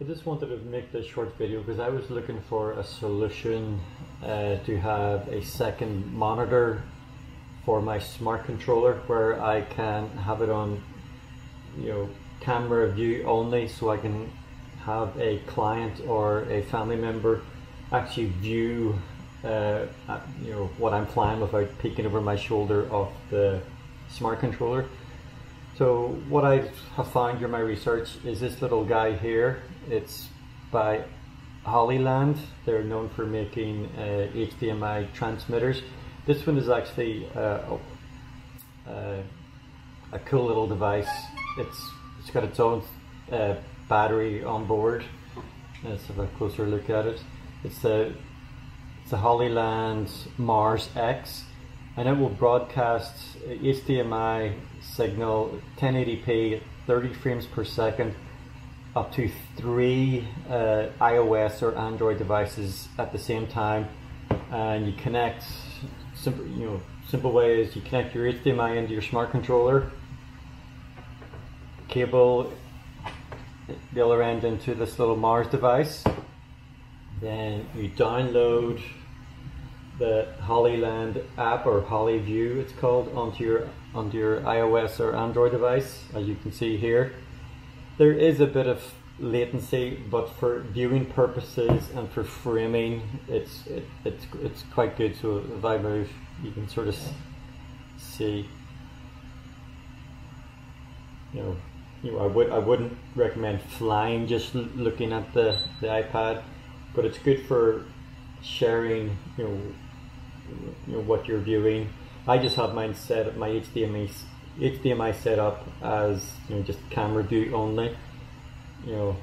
I just wanted to make this short video because I was looking for a solution to have a second monitor for my smart controller where I can have it on, camera view only, so I can have a client or a family member actually view what I'm flying without peeking over my shoulder of the smart controller. So what I have found during my research is this little guy here. It's by Hollyland. They're known for making HDMI transmitters. This one is actually a cool little device. It's got its own battery on board. Let's have a closer look at it. It's the Hollyland Mars X, and it will broadcast HDMI signal 1080p 30 frames per second up to 3 iOS or Android devices at the same time. And you connect simple ways. You connect your HDMI into your smart controller, cable the other end into this little Mars device, then you download the Hollyland app, or HollyView it's called, onto your iOS or Android device. As you can see here, there is a bit of latency, but for viewing purposes and for framing, it's quite good. So if I move, you can sort of see. I wouldn't recommend flying just looking at the iPad, but it's good for sharing what you're viewing. I just have mine set up, my HDMI set up as just camera view only. I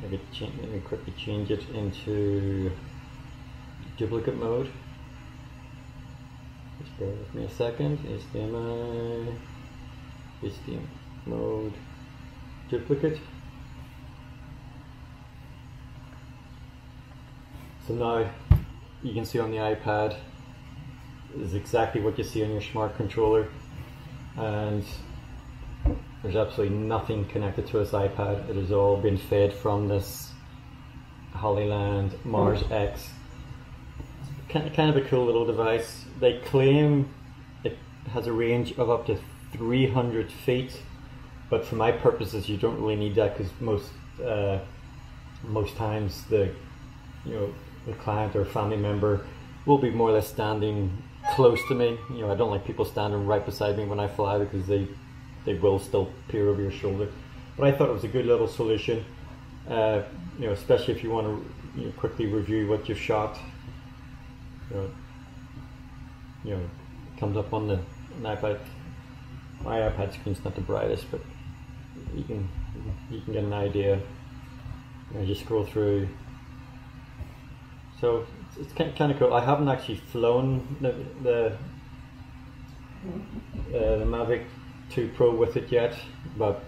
could quickly change it into duplicate mode. Just bear with me a second. HDMI mode, duplicate. So now you can see on the iPad is exactly what you see on your smart controller, and there's absolutely nothing connected to this iPad. It has all been fed from this Hollyland Mars X. It's kind of a cool little device. They claim it has a range of up to 300 feet, but for my purposes you don't really need that, because most times the client or family member will be more or less standing close to me. I don't like people standing right beside me when I fly, because they will still peer over your shoulder. But I thought it was a good little solution, especially if you want to quickly review what you've shot. It comes up on the iPad. My iPad screen's not the brightest, but you can get an idea. Just scroll through. So it's kind of cool. I haven't actually flown the Mavic 2 Pro with it yet, but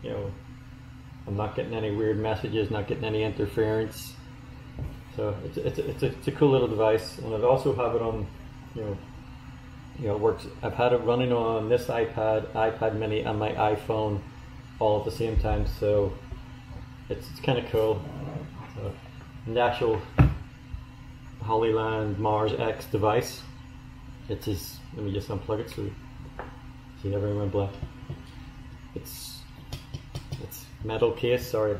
I'm not getting any weird messages, not getting any interference. So it's a cool little device, and I also have it on it works. I've had it running on this iPad mini and my iPhone all at the same time, so it's kind of cool. So, and the actual Hollyland Mars X device, let me just unplug it so see everything went black. It's metal case. Sorry,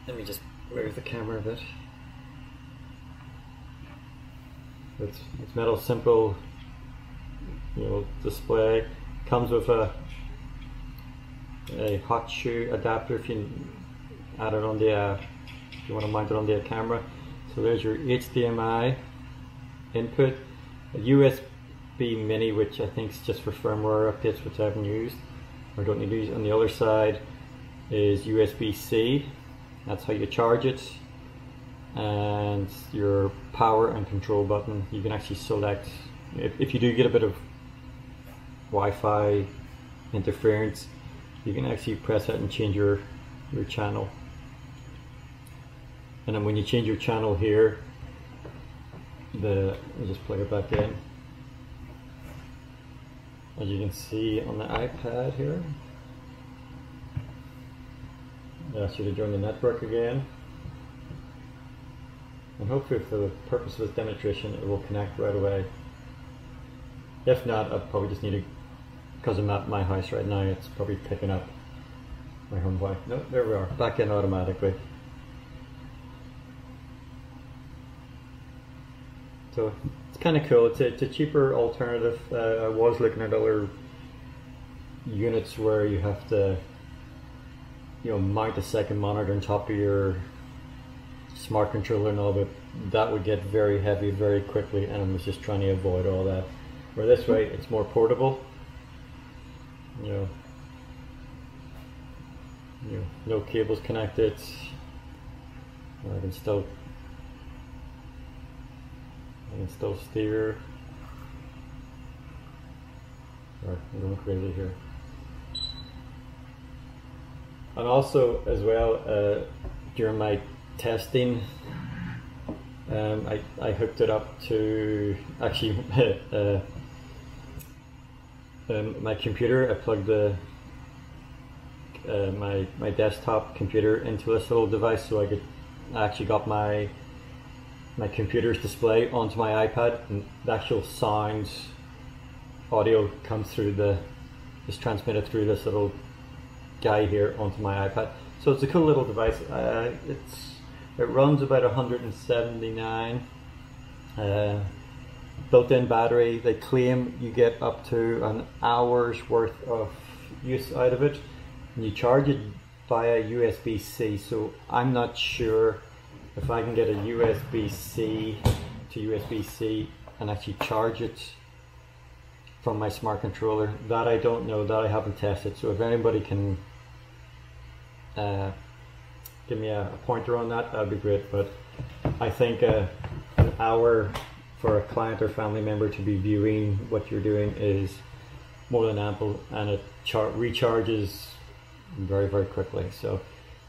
let me just move the camera a bit. It's metal, simple display. Comes with a hot shoe adapter if you add it on the if you want to mount it on the camera. So there's your HDMI input, a USB mini, which I think is just for firmware updates, which I haven't used or don't need to use. On the other side is USB-C. That's how you charge it. And your power and control button. You can actually select, if you do get a bit of Wi-Fi interference, you can actually press it and change your channel. And then when you change your channel here, I'll just plug it back in. As you can see on the iPad here, Should I join the network again? And hopefully for the purpose of this demonstration it will connect right away. If not, I'll probably just need to, because I'm at my house right now, it's probably picking up my home Wi-Fi. No, there we are, back in automatically. So it's kind of cool. It's a cheaper alternative. I was looking at other units where you have to, mount a second monitor on top of your smart controller and all, but that would get very heavy very quickly, and I was just trying to avoid all that. Where this way, it's more portable. No cables connected. I can still steer. Sorry, I'm going crazy here. And also, as well, during my testing, I hooked it up to actually my computer. I plugged my desktop computer into this little device, so I actually got my computer's display onto my iPad, and the actual audio comes through is transmitted through this little guy here onto my iPad. So it's a cool little device. It runs about 179. Built-in battery. They claim you get up to an hour's worth of use out of it, and you charge it via USB-C. So I'm not sure if I can get a USB-C to USB-C and actually charge it from my smart controller. That I don't know, that I haven't tested. So if anybody can give me a pointer on that, that'd be great. But I think an hour for a client or family member to be viewing what you're doing is more than ample, and it recharges very, very quickly. So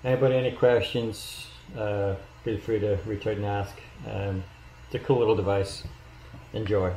anybody, any questions, feel free to reach out and ask. It's a cool little device. Enjoy.